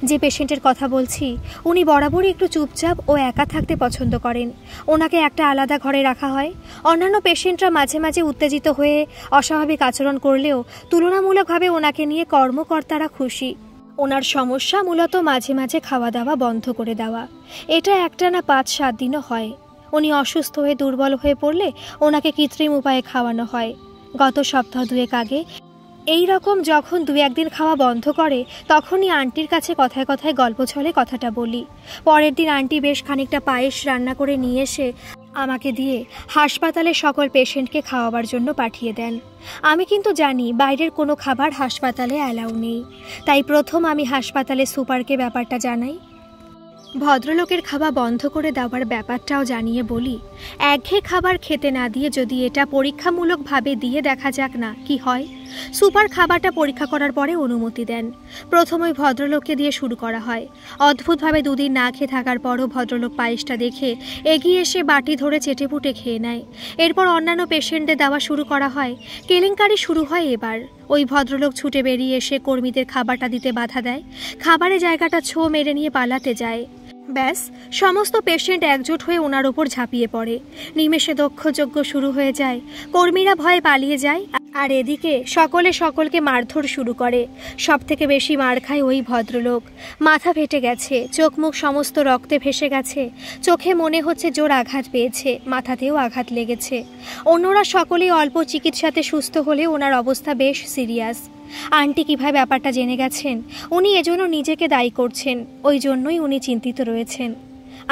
যে পেশেন্টের কথা বলছি, উনি বরাবরই একটু চুপচাপ ও একা থাকতে পছন্দ করেন। ওনাকে একটা আলাদা ঘরে রাখা হয়। অন্যান্য পেশেন্টরা মাঝে মাঝে উত্তেজিত হয়ে অস্বাভাবিক আচরণ করলেও তুলনামূলকভাবে ওনাকে নিয়ে কর্মকর্তারা খুশি। ওনার সমস্যা মূলত মাঝে মাঝে খাওয়া দাওয়া বন্ধ করে দেওয়া। এটা একটানা 5-7 দিনও হয়। উনি অসুস্থ হয়ে দুর্বল হয়ে পড়লে ওনাকে কৃত্রিম উপায়ে খাওয়ানো হয়। গত সপ্তাহ 2 আগে এই রকম যখন 2-1 দিন খাওয়া বন্ধ করে, তখনই আন্টির কাছে কথায় কথায় গল্প ছলে কথাটা বলি। পরের দিন আন্টি বেশ খানিকটা পায়েস রান্না করে নিয়ে এসে আমাকে দিয়ে হাসপাতালের সকল পেশেন্টকে খাওয়াবার জন্য পাঠিয়ে দেন। আমি কিন্তু জানি বাইরের কোনো খাবার হাসপাতালে অ্যালাউ নেই, তাই প্রথম আমি হাসপাতালে সুপারকে ব্যাপারটা জানাই। ভদ্রলোকের খাওয়া বন্ধ করে দেওয়ার ব্যাপারটাও জানিয়ে বলি, একঘেয়ে খাবার খেতে না দিয়ে যদি এটা পরীক্ষামূলকভাবে দিয়ে দেখা যাক না কি হয়। সুপার খাবারটা পরীক্ষা করার পরে অনুমতি দেন। প্রথম ওই ভদ্রলোককে দিয়ে শুরু করা হয়। অদ্ভুতভাবে 2 দিন না খেয়ে থাকার পরও ভদ্রলোক পায়েসটা দেখে এগিয়ে এসে বাটি ধরে চেটেপুটে খেয়ে নেয়। এরপর অন্যান্য পেশেন্টদের দেওয়া শুরু করা হয়। কেলেঙ্কারি শুরু হয় এবার। ওই ভদ্রলোক ছুটে বেরিয়ে এসে কর্মীদের খাবারটা দিতে বাধা দেয়। খাবারের জায়গাটা ছো মেরে নিয়ে পালাতে যায়। ব্যাস সমস্ত পেশেন্ট একজোট হয়ে ওনার ওপর ঝাঁপিয়ে পড়ে। নিমেষে দক্ষযজ্ঞ শুরু হয়ে যায়। কর্মীরা ভয়ে পালিয়ে যায়, আর এদিকে সকলে সকলকে মারধর শুরু করে। সব থেকে বেশি মার খায় ওই ভদ্রলোক। মাথা ফেটে গেছে, চোখ মুখ সমস্ত রক্তে ভেসে গেছে। চোখে মনে হচ্ছে জোর আঘাত পেয়েছে, মাথাতেও আঘাত লেগেছে। অন্যরা সকলেই অল্প চিকিৎসাতে সুস্থ হলে ওনার অবস্থা বেশ সিরিয়াস। আন্টি কিভাবে ব্যাপারটা জেনে গেছেন, উনি এজন্য নিজেকে দায়ী করছেন, ওই জন্যই উনি চিন্তিত রয়েছেন।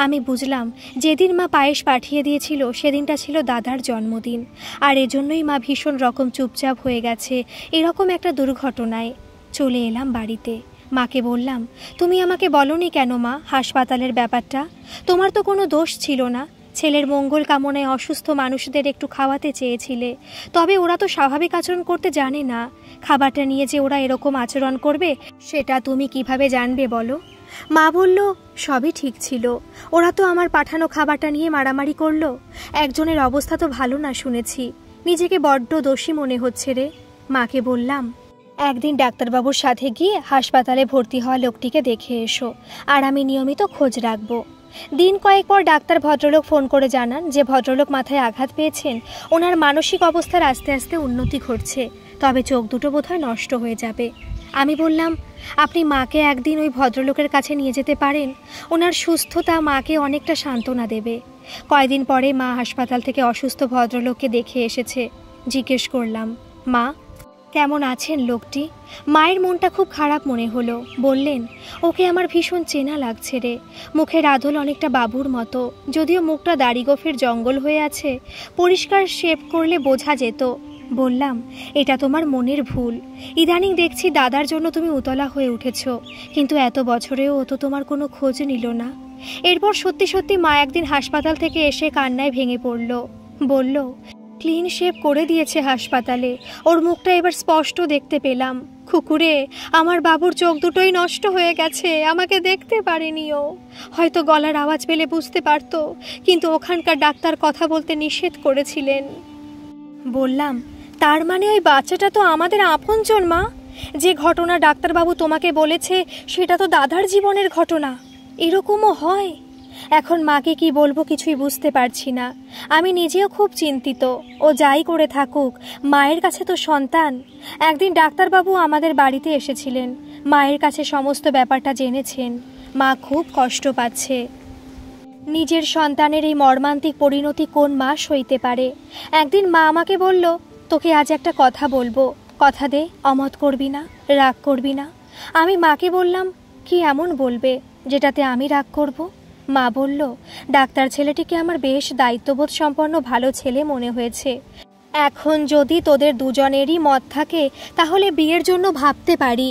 আমি বুঝলাম যেদিন মা পায়েস পাঠিয়ে দিয়েছিল সেদিনটা ছিল দাদার জন্মদিন, আর এজন্যই মা ভীষণ রকম চুপচাপ হয়ে গেছে এরকম একটা দুর্ঘটনায়। চলে এলাম বাড়িতে। মাকে বললাম, তুমি আমাকে বলনি কেন মা হাসপাতালের ব্যাপারটা? তোমার তো কোনো দোষ ছিল না। ছেলের মঙ্গল কামনায় অসুস্থ মানুষদের একটু খাওয়াতে চেয়েছিলে, তবে ওরা তো স্বাভাবিক আচরণ করতে জানে না। খাবারটা নিয়ে যে ওরা এরকম আচরণ করবে সেটা তুমি কিভাবে জানবে বলো? মা বলল, সবই ঠিক ছিল, ওরা তো আমার পাঠানো খাবারটা নিয়ে মারামারি করলো। একজনের অবস্থা তো ভালো না শুনেছি, নিজেকে বড্ড দোষী মনে হচ্ছে রে। মাকে বললাম, একদিন ডাক্তারবাবুর সাথে গিয়ে হাসপাতালে ভর্তি হওয়া লোকটিকে দেখে এসো, আর আমি নিয়মিত খোঁজ রাখবো। দিন কয়েক পর ডাক্তার ভদ্রলোক ফোন করে জানান যে ভদ্রলোক মাথায় আঘাত পেয়েছেন, ওনার মানসিক অবস্থার আস্তে আস্তে উন্নতি ঘটছে, তবে চোখ দুটো বোধহয় নষ্ট হয়ে যাবে। আমি বললাম, আপনি মাকে একদিন ওই ভদ্রলোকের কাছে নিয়ে যেতে পারেন, ওনার সুস্থতা মাকে অনেকটা সান্ত্বনা দেবে। কয়েকদিন পরে মা হাসপাতাল থেকে অসুস্থ ভদ্রলোককে দেখে এসেছে। জিজ্ঞেস করলাম, মা কেমন আছেন লোকটি? মায়ের মনটা খুব খারাপ মনে হলো। বললেন, ওকে আমার ভীষণ চেনা লাগছে রে, মুখের আদল অনেকটা বাবুর মতো, যদিও মুখটা দাড়িগোফের জঙ্গল হয়ে আছে, পরিষ্কার শেভ করলে বোঝা যেত। বললাম, এটা তোমার মনের ভুল। ইদানিং দেখছি দাদার জন্য তুমি উতলা হয়ে উঠেছ, কিন্তু এত বছরেও ও তো তোমার কোনো খোঁজ নিল না। এরপর সত্যি সত্যি মা একদিন হাসপাতাল থেকে এসে কান্নায় ভেঙে পড়ল। বলল, ক্লিন শেভ করে দিয়েছে হাসপাতালে, ওর মুখটা এবার স্পষ্ট দেখতে পেলাম। খুকুরে, আমার বাবুর চোখ দুটোই নষ্ট হয়ে গেছে, আমাকে দেখতে পারেনি ও। হয়তো গলার আওয়াজ পেলে বুঝতে পারত, কিন্তু ওখানকার ডাক্তার কথা বলতে নিষেধ করেছিলেন। বললাম, তার মানে ওই বাচ্চাটা তো আমাদের আপনজন মা। যে ঘটনা ডাক্তারবাবু তোমাকে বলেছে সেটা তো দাদার জীবনের ঘটনা। এরকমও হয়? এখন মাকে কি বলবো কিছুই বুঝতে পারছি না। আমি নিজেও খুব চিন্তিত। ও যাই করে থাকুক, মায়ের কাছে তো সন্তান। একদিন ডাক্তারবাবু আমাদের বাড়িতে এসেছিলেন, মায়ের কাছে সমস্ত ব্যাপারটা জেনেছেন। মা খুব কষ্ট পাচ্ছে। নিজের সন্তানের এই মর্মান্তিক পরিণতি কোন মা সইতে পারে? একদিন মা আমাকে বলল, তোকে আজ একটা কথা বলবো, কথা দে, অমত করবি না, রাগ করবি না। আমি মাকে বললাম, কি এমন বলবে যেটাতে আমি রাগ করব? মা বলল, ডাক্তার ছেলেটিকে আমার বেশ দায়িত্ববোধ সম্পন্ন ভালো ছেলে মনে হয়েছে। এখন যদি তোদের দুজনেরই মত থাকে তাহলে বিয়ের জন্য ভাবতে পারি।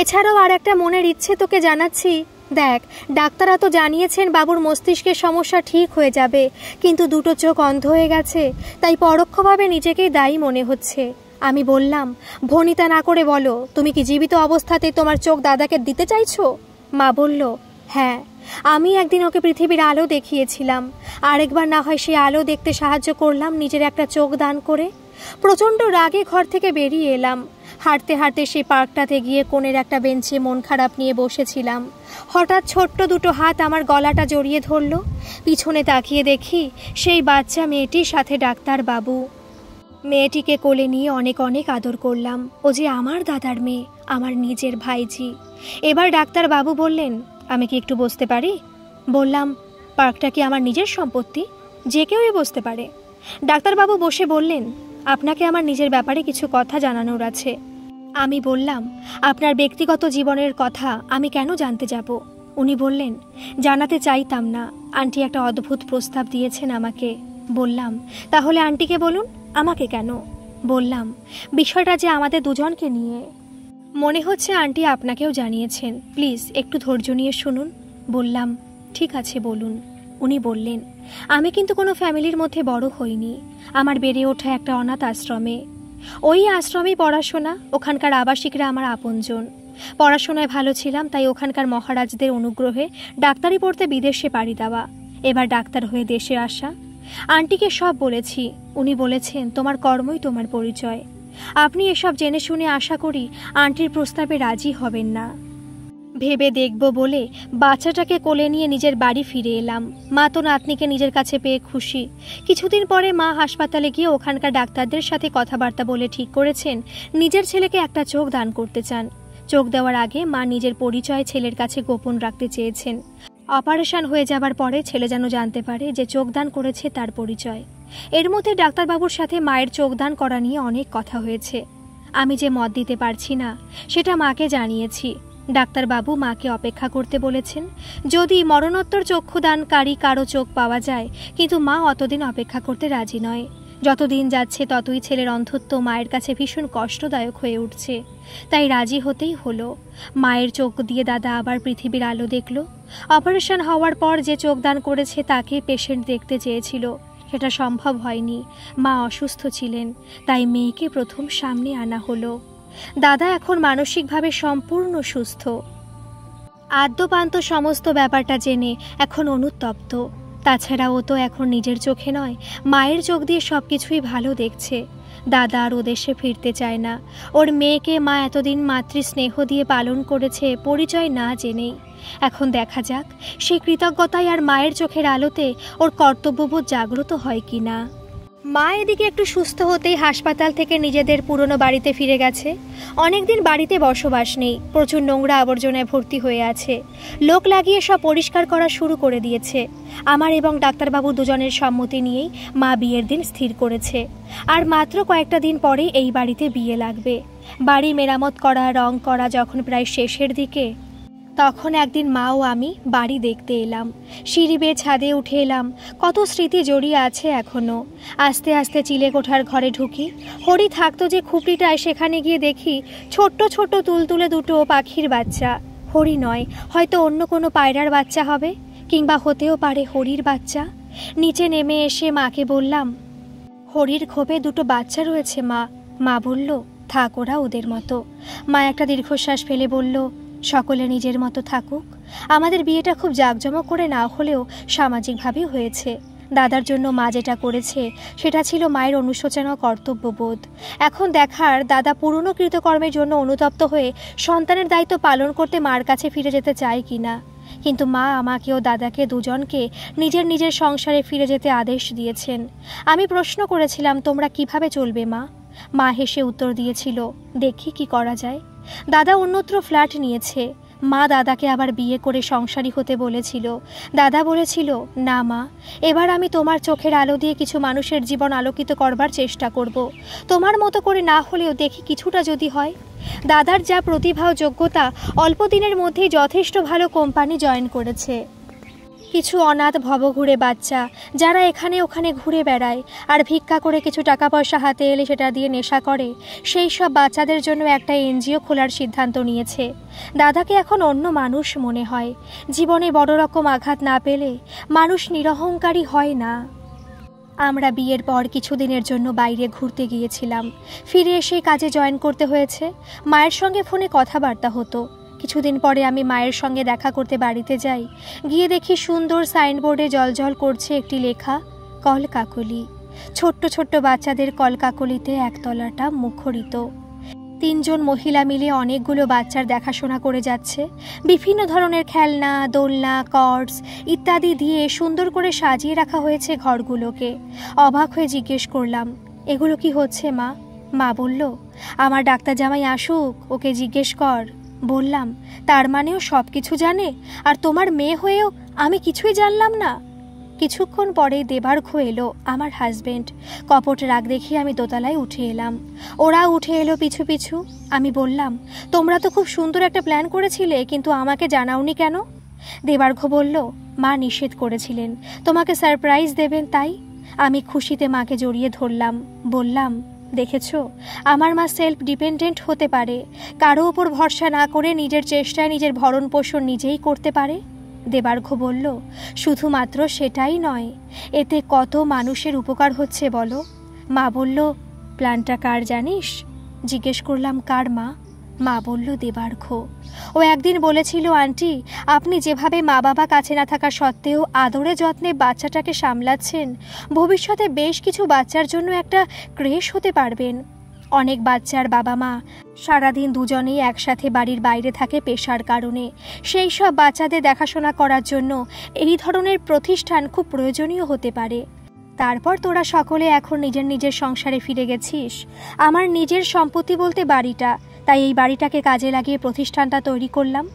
এছাড়াও আর একটা মনের ইচ্ছে তোকে জানাচ্ছি। দেখ, ডাক্তাররা তো জানিয়েছেন বাবুর মস্তিষ্কের সমস্যা ঠিক হয়ে যাবে, কিন্তু দুটো চোখ অন্ধ হয়ে গেছে, তাই পরোক্ষভাবে নিজেকেই দায়ী মনে হচ্ছে। আমি বললাম, ভনিতা না করে বলো, তুমি কি জীবিত অবস্থাতে তোমার চোখ দাদাকে দিতে চাইছো? মা বলল, হ্যাঁ, আমি একদিন ওকে পৃথিবীর আলো দেখিয়েছিলাম, আরেকবার না হয় সেই আলো দেখতে সাহায্য করলাম নিজের একটা চোখ দান করে। প্রচণ্ড রাগে ঘর থেকে বেরিয়ে এলাম। হাঁটতে হাঁটতে সেই পার্কটাতে গিয়ে কোণের একটা বেঞ্চে মন খারাপ নিয়ে বসেছিলাম। হঠাৎ ছোট্ট দুটো হাত আমার গলাটা জড়িয়ে ধরল। পিছনে তাকিয়ে দেখি সেই বাচ্চা মেয়েটির সাথে ডাক্তারবাবু। মেয়েটিকে কোলে নিয়ে অনেক অনেক আদর করলাম। ও যে আমার দাদার মেয়ে, আমার নিজের ভাইজি। এবার ডাক্তারবাবু বললেন, আমি কি একটু বসতে পারি? বললাম, পার্কটা কি আমার নিজের সম্পত্তি? যে কেউই বসতে পারে। ডাক্তারবাবু বসে বললেন, আপনাকে আমার নিজের ব্যাপারে কিছু কথা জানানোর আছে। আমি বললাম, আপনার ব্যক্তিগত জীবনের কথা আমি কেন জানতে যাব? উনি বললেন, জানাতে চাইতাম না, আন্টি একটা অদ্ভুত প্রস্তাব দিয়েছেন আমাকে। বললাম, তাহলে আন্টিকে বলুন, আমাকে কেন? বললাম, বিষয়টা যে আমাদের দুজনকে নিয়ে। মনে হচ্ছে আন্টি আপনাকেও জানিয়েছেন, প্লিজ একটু ধৈর্য নিয়ে শুনুন। বললাম, ঠিক আছে বলুন। উনি বললেন, আমি কিন্তু কোনো ফ্যামিলির মধ্যে বড় হইনি, আমার বেড়ে ওঠা একটা অনাথ আশ্রমে। ওই আশ্রমেই পড়াশোনা, ওখানকার আবাসিকরা আমার আপনজন। পড়াশোনায় ভালো ছিলাম, তাই ওখানকার মহারাজদের অনুগ্রহে ডাক্তারি পড়তে বিদেশে পাড়ি দেওয়া, এবার ডাক্তার হয়ে দেশে আসা। আন্টিকে সব বলেছি, উনি বলেছেন তোমার কর্মই তোমার পরিচয়। আপনি এসব জেনে শুনে আশা করি আন্টির প্রস্তাবে রাজি হবেন না। ভেবে দেখব বলে বাচ্চাটাকে কোলে নিয়ে নিজের বাড়ি ফিরে এলাম। মা তো নাতনিকে নিজের কাছে পেয়ে খুশি। কিছুদিন পরে মা হাসপাতালে গিয়ে ওখানকার ডাক্তারদের সাথে কথাবার্তা বলে ঠিক করেছেন নিজের ছেলেকে একটা চোখ দান করতে চান। চোখ দেওয়ার আগে মা নিজের পরিচয় ছেলের কাছে গোপন রাখতে চেয়েছেন। অপারেশন হয়ে যাবার পরে ছেলে যেন জানতে পারে যে চোখ দান করেছে তার পরিচয়। এর মধ্যে ডাক্তারবাবুর সাথে মায়ের চোখ দান করা নিয়ে অনেক কথা হয়েছে। আমি যে মত দিতে পারছি না সেটা মাকে জানিয়েছি। ডাক্তারবাবু মাকে অপেক্ষা করতে বলেছেন, যদি মরণোত্তর চক্ষুদানকারী কারো চোখ পাওয়া যায়, কিন্তু মা অতদিন অপেক্ষা করতে রাজি নয়। যতদিন যাচ্ছে ততই ছেলের অন্ধত্ব মায়ের কাছে ভীষণ কষ্টদায়ক হয়ে উঠছে। তাই রাজি হতেই হলো। মায়ের চোখ দিয়ে দাদা আবার পৃথিবীর আলো দেখল। অপারেশন হওয়ার পর যে চোখ দান করেছে তাকে পেশেন্ট দেখতে চেয়েছিল, সেটা সম্ভব হয়নি। মা অসুস্থ ছিলেন, তাই মেয়েকে প্রথম সামনে আনা হলো। দাদা এখন মানসিকভাবে সম্পূর্ণ সুস্থ। আদ্যপান্ত সমস্ত ব্যাপারটা জেনে এখন অনুতপ্ত। তাছাড়া ও তো এখন নিজের চোখে নয়, মায়ের চোখ দিয়ে সব কিছুই ভালো দেখছে। দাদা আর ও দেশে ফিরতে চায় না। ওর মেয়েকে মা এতদিন মাতৃস্নেহ দিয়ে পালন করেছে পরিচয় না জেনেই। এখন দেখা যাক সেই কৃতজ্ঞতায় আর মায়ের চোখের আলোতে ওর কর্তব্যবোধ জাগ্রত হয় কি না। মা এদিকে একটু সুস্থ হতেই হাসপাতাল থেকে নিজেদের পুরনো বাড়িতে ফিরে গেছে। অনেকদিন বাড়িতে বসবাস নেই, প্রচুর নোংরা আবর্জনায় ভর্তি হয়ে আছে। লোক লাগিয়ে সব পরিষ্কার করা শুরু করে দিয়েছে। আমার এবং ডাক্তারবাবু দুজনের সম্মতি নিয়েই মা বিয়ের দিন স্থির করেছে। আর মাত্র কয়েকটা দিন পরে এই বাড়িতে বিয়ে লাগবে। বাড়ি মেরামত করা, রং করা যখন প্রায় শেষের দিকে, তখন একদিন মা ও আমি বাড়ি দেখতে এলাম। সিঁড়ি বেয়ে ছাদে উঠে এলাম। কত স্মৃতি জড়িয়ে আছে এখনো। আস্তে আস্তে চিলে কোঠার ঘরে ঢুকি। হরি থাকতো যে খুপড়িটায়, সেখানে গিয়ে দেখি ছোট্ট ছোট্ট তুলতুলে দুটো পাখির বাচ্চা। হরি নয়, হয়তো অন্য কোনো পায়রার বাচ্চা হবে, কিংবা হতেও পারে হরির বাচ্চা। নিচে নেমে এসে মাকে বললাম, হরির খোপে দুটো বাচ্চা রয়েছে মা। মা বলল, থাক ওরা ওদের মতো। মা একটা দীর্ঘশ্বাস ফেলে বলল, সকলে নিজের মতো থাকুক। আমাদের বিয়েটা খুব জাঁকজমক করে না হলেও সামাজিকভাবেই হয়েছে। দাদার জন্য মা যেটা করেছে সেটা ছিল মায়ের অনুশোচনা ও কর্তব্যবোধ। এখন দেখার দাদা পুরনো কৃতকর্মের জন্য অনুতপ্ত হয়ে সন্তানের দায়িত্ব পালন করতে মার কাছে ফিরে যেতে চায় কিনা। কিন্তু মা আমাকে ও দাদাকে দুজনকে নিজের নিজের সংসারে ফিরে যেতে আদেশ দিয়েছেন। আমি প্রশ্ন করেছিলাম, তোমরা কিভাবে চলবে মা? মা হেসে উত্তর দিয়েছিল, দেখি কি করা যায়। দাদা অন্যত্র ফ্ল্যাট নিয়েছে। মা দাদাকে আবার বিয়ে করে সংসারী হতে বলেছিল। দাদা বলেছিল, না মা, এবার আমি তোমার চোখের আলো দিয়ে কিছু মানুষের জীবন আলোকিত করবার চেষ্টা করব। তোমার মতো করে না হলেও দেখি কিছুটা যদি হয়। দাদার যা প্রতিভা ও যোগ্যতা, অল্প দিনের মধ্যেই যথেষ্ট ভালো কোম্পানি জয়েন করেছে। কিছু অনাথ ভবঘুরে বাচ্চা যারা এখানে ওখানে ঘুরে বেড়ায় আর ভিক্ষা করে কিছু টাকা পয়সা হাতে এলে সেটা দিয়ে নেশা করে, সেই সব বাচ্চাদের জন্য একটা এনজিও খোলার সিদ্ধান্ত নিয়েছে। দাদাকে এখন অন্য মানুষ মনে হয়। জীবনে বড় রকম আঘাত না পেলে মানুষ নিরহংকারী হয় না। আমরা বিয়ের পর কিছুদিনের জন্য বাইরে ঘুরতে গিয়েছিলাম। ফিরে এসে কাজে জয়েন করতে হয়েছে। মায়ের সঙ্গে ফোনে কথাবার্তা হতো। কিছুদিন পরে আমি মায়ের সঙ্গে দেখা করতে বাড়িতে যাই। গিয়ে দেখি সুন্দর সাইনবোর্ডে জলজল করছে একটি লেখা, কলকাকলি। ছোট্ট ছোট্ট বাচ্চাদের কলকাকলিতে একতলাটা মুখরিত। 3 জন মহিলা মিলে অনেকগুলো বাচ্চার দেখাশোনা করে যাচ্ছে। বিভিন্ন ধরনের খেলনা, দোলনা, কর্ডস ইত্যাদি দিয়ে সুন্দর করে সাজিয়ে রাখা হয়েছে ঘরগুলোকে। অবাক হয়ে জিজ্ঞেস করলাম, এগুলো কি হচ্ছে মা? মা বলল, আমার ডাক্তার জামাই আসুক, ওকে জিজ্ঞেস কর। বললাম, তার মানেও সব কিছু জানে, আর তোমার মেয়ে হয়েও আমি কিছুই জানলাম না? কিছুক্ষণ পরে দেবার্ঘ এলো, আমার হাজবেন্ড। কপট রাগ দেখিয়ে আমি দোতলায় উঠে এলাম। ওরা উঠে এলো পিছু পিছু। আমি বললাম, তোমরা তো খুব সুন্দর একটা প্ল্যান করেছিলে, কিন্তু আমাকে জানাওনি কেন? দেবার্ঘ বলল, মা নিষেধ করেছিলেন, তোমাকে সারপ্রাইজ দেবেন তাই। আমি খুশিতে মাকে জড়িয়ে ধরলাম। বললাম, দেখেছো, আমার মা সেলফ ডিপেন্ডেন্ট হতে পারে, কারো ওপর ভরসা না করে নিজের চেষ্টায় নিজের ভরণ পোষণ নিজেই করতে পারে। দেবার্ঘ বলল, শুধুমাত্র সেটাই নয়, এতে কত মানুষের উপকার হচ্ছে বলো। মা বলল, প্ল্যানটা কার জানিস? জিজ্ঞেস করলাম, কার মা? মা বলল, দেবার্ঘ। ও একদিন বলেছিল, আন্টি, আপনি যেভাবে মা বাবা কাছে না থাকা সত্ত্বেও আদরে যত্নে বাচ্চাটাকে সামলাচ্ছেন, ভবিষ্যতে বেশ কিছু বাচ্চার জন্য একটা ক্রেশ হতে পারবেন। অনেক বাচ্চার বাবা মা সারাদিন দুজনেই একসাথে বাড়ির বাইরে থাকে পেশার কারণে। সেই সব বাচ্চাদের দেখাশোনা করার জন্য এই ধরনের প্রতিষ্ঠান খুব প্রয়োজনীয় হতে পারে। তারপর তোরা সকলে এখন নিজের নিজের সংসারে ফিরে গেছিস। আমার নিজের সম্পত্তি বলতে বাড়িটা, তাই এই বাড়িটাকে কাজে লাগিয়ে প্রতিষ্ঠানটা তৈরি করলাম।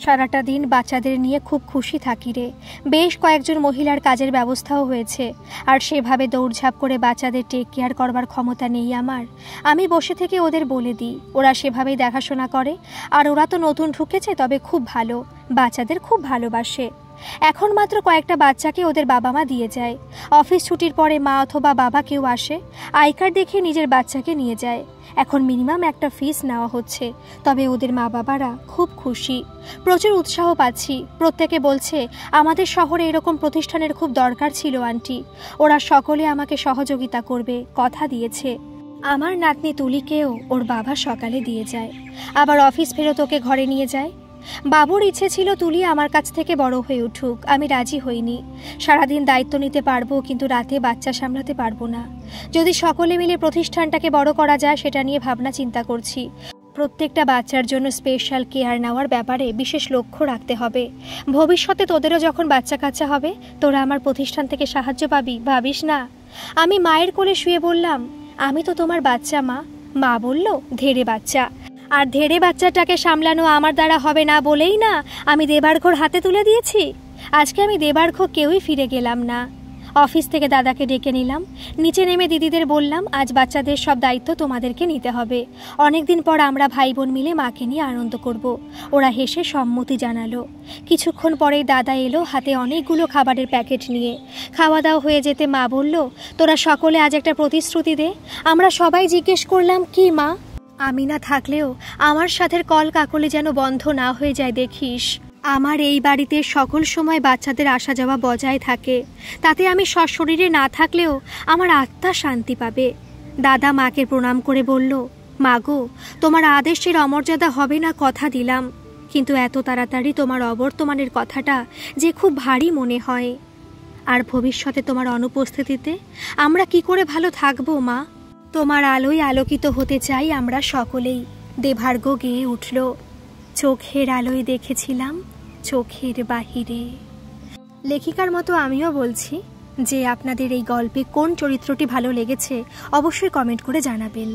সারাটা দিন বাচ্চাদের নিয়ে খুব খুশি থাকি রে। বেশ কয়েকজন মহিলার কাজের ব্যবস্থাও হয়েছে, আর সেভাবে দৌড়ঝাঁপ করে বাচ্চাদের টেক কেয়ার করবার ক্ষমতা নেই আমার। আমি বসে থেকে ওদের বলে দিই, ওরা সেভাবেই দেখাশোনা করে। আর ওরা তো নতুন ঢুকেছে, তবে খুব ভালো, বাচ্চাদের খুব ভালোবাসে। এখন মাত্র কয়েকটা বাচ্চাকে ওদের বাবা মা দিয়ে যায়। অফিস ছুটির পরে মা অথবা বাবা কেউ আসে, আই কার্ড দেখিয়ে নিজের বাচ্চাকে নিয়ে যায়। এখন মিনিমাম একটা ফিস নেওয়া হচ্ছে, তবে ওদের মা বাবারা খুব খুশি, প্রচুর উৎসাহ পাচ্ছি। প্রত্যেকে বলছে আমাদের শহরে এরকম প্রতিষ্ঠানের খুব দরকার ছিল আন্টি। ওরা সকলে আমাকে সহযোগিতা করবে, কথা দিয়েছে। আমার নাতনি তুলিকেও ওর বাবা সকালে দিয়ে যায়, আবার অফিস ফেরত ওকে ঘরে নিয়ে যায়। বাবুর ইচ্ছে ছিল তুলি আমার কাছ থেকে বড় হয়ে উঠুক, আমি রাজি হইনি। সারাদিন দায়িত্ব নিতে পারবো, কিন্তু রাতে বাচ্চা সামলাতে পারবো না। যদি সকলে মিলে প্রতিষ্ঠানটাকে বড় করা যায় সেটা নিয়ে ভাবনা চিন্তা করছি। প্রত্যেকটা বাচ্চার জন্য স্পেশাল কেয়ার নেওয়ার ব্যাপারে বিশেষ লক্ষ্য রাখতে হবে। ভবিষ্যতে তোদেরও যখন বাচ্চা কাচ্চা হবে, তোরা আমার প্রতিষ্ঠান থেকে সাহায্য পাবি, ভাবিস না? আমি মায়ের কোলে শুয়ে বললাম, আমি তো তোমার বাচ্চা মা। মা বলল, ধেড়ে বাচ্চা। আর ধেড়ে বাচ্চাটাকে সামলানো আমার দ্বারা হবে না বলেই না আমি দেবার্ঘর হাতে তুলে দিয়েছি। আজকে আমি দেবার্ঘ কেউই ফিরে গেলাম না। অফিস থেকে দাদাকে ডেকে নিলাম, নিচে নেমে দিদিদের বললাম, আজ বাচ্চাদের সব দায়িত্ব তোমাদেরকে নিতে হবে। অনেকদিন পর আমরা ভাই বোন মিলে মাকে নিয়ে আনন্দ করব। ওরা হেসে সম্মতি জানালো। কিছুক্ষণ পরেই দাদা এলো হাতে অনেকগুলো খাবারের প্যাকেট নিয়ে। খাওয়া দাওয়া হয়ে যেতে মা বলল, তোরা সকলে আজ একটা প্রতিশ্রুতি দে। আমরা সবাই জিজ্ঞেস করলাম, কি মা? আমি না থাকলেও আমার সাথে কল কাকলি যেন বন্ধ না হয়ে যায় দেখিস। আমার এই বাড়িতে সকল সময় বাচ্চাদের আসা যাওয়া বজায় থাকে, তাতে আমি সশরীরে না থাকলেও আমার আত্মা শান্তি পাবে। দাদা মাকে প্রণাম করে বলল, মা গো, তোমার আদেশের অমর্যাদা হবে না কথা দিলাম, কিন্তু এত তাড়াতাড়ি তোমার অবর্তমানের কথাটা যে খুব ভারী মনে হয়। আর ভবিষ্যতে তোমার অনুপস্থিতিতে আমরা কি করে ভালো থাকবো মা? তোমার আলোয় আলোকিত হতে চাই আমরা সকলেই। দেবার্ঘ গেয়ে উঠল, চোখের আলোয় দেখেছিলাম চোখের বাহিরে। লেখিকার মতো আমিও বলছি যে আপনাদের এই গল্পে কোন চরিত্রটি ভালো লেগেছে অবশ্যই কমেন্ট করে জানাবেন।